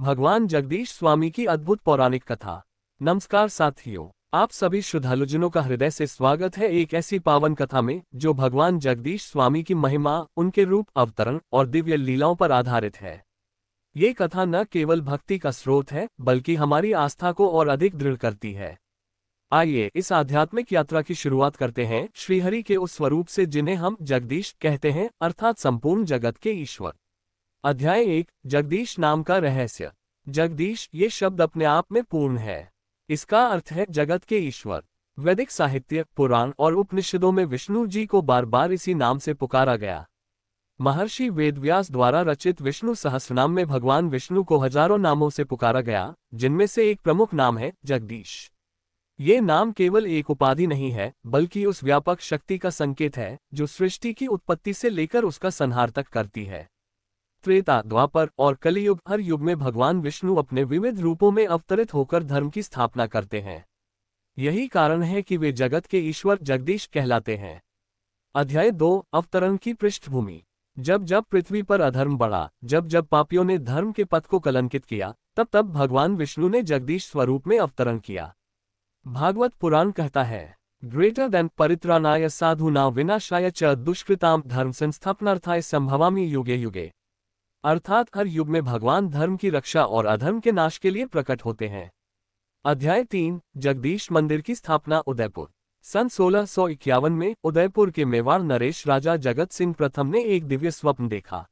भगवान जगदीश स्वामी की अद्भुत पौराणिक कथा। नमस्कार साथियों, आप सभी श्रद्धालुजनों का हृदय से स्वागत है एक ऐसी पावन कथा में जो भगवान जगदीश स्वामी की महिमा, उनके रूप, अवतरण और दिव्य लीलाओं पर आधारित है। ये कथा न केवल भक्ति का स्रोत है बल्कि हमारी आस्था को और अधिक दृढ़ करती है। आइए इस आध्यात्मिक यात्रा की शुरुआत करते हैं श्रीहरि के उस स्वरूप से जिन्हें हम जगदीश कहते हैं, अर्थात संपूर्ण जगत के ईश्वर। अध्याय 1, जगदीश नाम का रहस्य। जगदीश ये शब्द अपने आप में पूर्ण है। इसका अर्थ है जगत के ईश्वर। वैदिक साहित्य, पुराण और उपनिषदों में विष्णु जी को बार बार इसी नाम से पुकारा गया। महर्षि वेदव्यास द्वारा रचित विष्णु सहस्रनाम में भगवान विष्णु को हजारों नामों से पुकारा गया, जिनमें से एक प्रमुख नाम है जगदीश। ये नाम केवल एक उपाधि नहीं है बल्कि उस व्यापक शक्ति का संकेत है जो सृष्टि की उत्पत्ति से लेकर उसका संहार तक करती है। त्रेता, द्वापर और कलियुग, हर युग में भगवान विष्णु अपने विविध रूपों में अवतरित होकर धर्म की स्थापना करते हैं। यही कारण है कि वे जगत के ईश्वर जगदीश कहलाते हैं। अध्याय 2, अवतरण की पृष्ठभूमि। जब जब पृथ्वी पर अधर्म बढ़ा, जब जब पापियों ने धर्म के पथ को कलंकित किया, तब तब भगवान विष्णु ने जगदीश स्वरूप में अवतरण किया। भागवत पुराण कहता है, ग्रेटर देन परित्राणाय साधूनां विनाशाय च दुष्कृतां धर्म संस्थापनार्थाय संभवामि युगे युगे। अर्थात हर युग में भगवान धर्म की रक्षा और अधर्म के नाश के लिए प्रकट होते हैं। अध्याय 3, जगदीश मंदिर की स्थापना। उदयपुर। सन 1651 में उदयपुर के मेवाड़ नरेश राजा जगत सिंह प्रथम ने एक दिव्य स्वप्न देखा।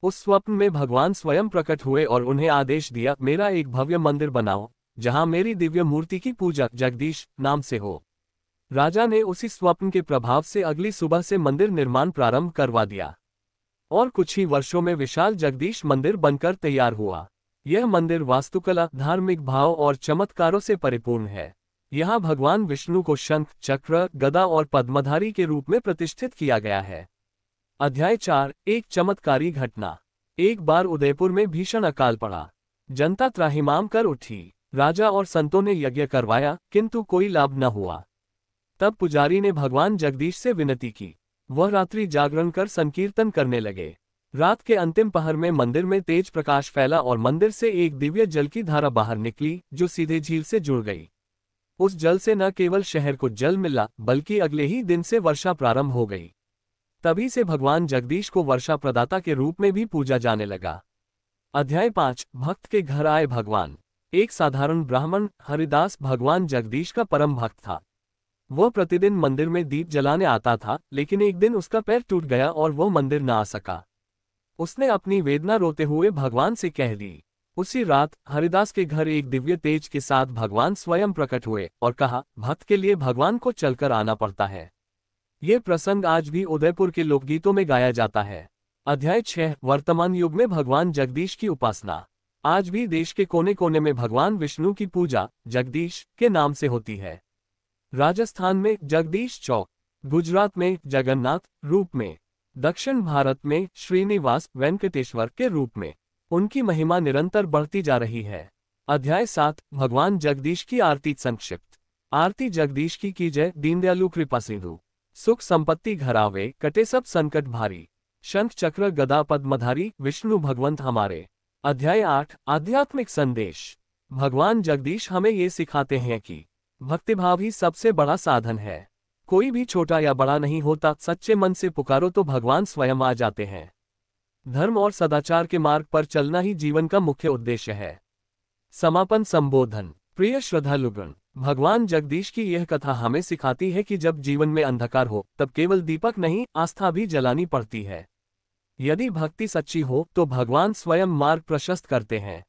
उस स्वप्न में भगवान स्वयं प्रकट हुए और उन्हें आदेश दिया, मेरा एक भव्य मंदिर बनाओ जहां मेरी दिव्य मूर्ति की पूजा जगदीश नाम से हो। राजा ने उसी स्वप्न के प्रभाव से अगली सुबह से मंदिर निर्माण प्रारंभ करवा दिया और कुछ ही वर्षों में विशाल जगदीश मंदिर बनकर तैयार हुआ। यह मंदिर वास्तुकला, धार्मिक भाव और चमत्कारों से परिपूर्ण है। यहाँ भगवान विष्णु को शंख, चक्र, गदा और पद्मधारी के रूप में प्रतिष्ठित किया गया है। अध्याय 4, एक चमत्कारी घटना। एक बार उदयपुर में भीषण अकाल पड़ा। जनता त्राहिमाम कर उठी। राजा और संतों ने यज्ञ करवाया किंतु कोई लाभ न हुआ। तब पुजारी ने भगवान जगदीश से विनती की। वह रात्रि जागरण कर संकीर्तन करने लगे। रात के अंतिम पहर में मंदिर में तेज प्रकाश फैला और मंदिर से एक दिव्य जल की धारा बाहर निकली जो सीधे झील से जुड़ गई। उस जल से न केवल शहर को जल मिला बल्कि अगले ही दिन से वर्षा प्रारंभ हो गई। तभी से भगवान जगदीश को वर्षा प्रदाता के रूप में भी पूजा जाने लगा। अध्याय 5, भक्त के घर आए भगवान। एक साधारण ब्राह्मण हरिदास भगवान जगदीश का परम भक्त था। वह प्रतिदिन मंदिर में दीप जलाने आता था, लेकिन एक दिन उसका पैर टूट गया और वह मंदिर न आ सका। उसने अपनी वेदना रोते हुए भगवान से कह दी। उसी रात हरिदास के घर एक दिव्य तेज के साथ भगवान स्वयं प्रकट हुए और कहा, भक्त के लिए भगवान को चलकर आना पड़ता है। ये प्रसंग आज भी उदयपुर के लोकगीतों में गाया जाता है। अध्याय 6, वर्तमान युग में भगवान जगदीश की उपासना। आज भी देश के कोने कोने में भगवान विष्णु की पूजा जगदीश के नाम से होती है। राजस्थान में जगदीश चौक, गुजरात में जगन्नाथ रूप में, दक्षिण भारत में श्रीनिवास वेंकटेश्वर के रूप में उनकी महिमा निरंतर बढ़ती जा रही है। अध्याय 7, भगवान जगदीश की आरती संक्षिप्त। आरती जगदीश की कीजय, दीनदयालु कृपा सिंधु। सुख संपत्ति घर आवे, कटे सब संकट भारी। शंख चक्र गदा पद्मधारी, विष्णु भगवंत हमारे। अध्याय 8, आध्यात्मिक संदेश। भगवान जगदीश हमें ये सिखाते हैं कि भक्तिभाव ही सबसे बड़ा साधन है। कोई भी छोटा या बड़ा नहीं होता, सच्चे मन से पुकारो तो भगवान स्वयं आ जाते हैं। धर्म और सदाचार के मार्ग पर चलना ही जीवन का मुख्य उद्देश्य है। समापन संबोधन। प्रिय श्रद्धालुगण, भगवान जगदीश की यह कथा हमें सिखाती है कि जब जीवन में अंधकार हो तब केवल दीपक नहीं, आस्था भी जलानी पड़ती है। यदि भक्ति सच्ची हो तो भगवान स्वयं मार्ग प्रशस्त करते हैं।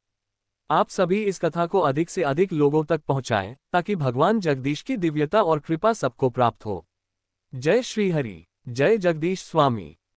आप सभी इस कथा को अधिक से अधिक लोगों तक पहुंचाएं ताकि भगवान जगदीश की दिव्यता और कृपा सबको प्राप्त हो। जय श्री हरि, जय जगदीश स्वामी।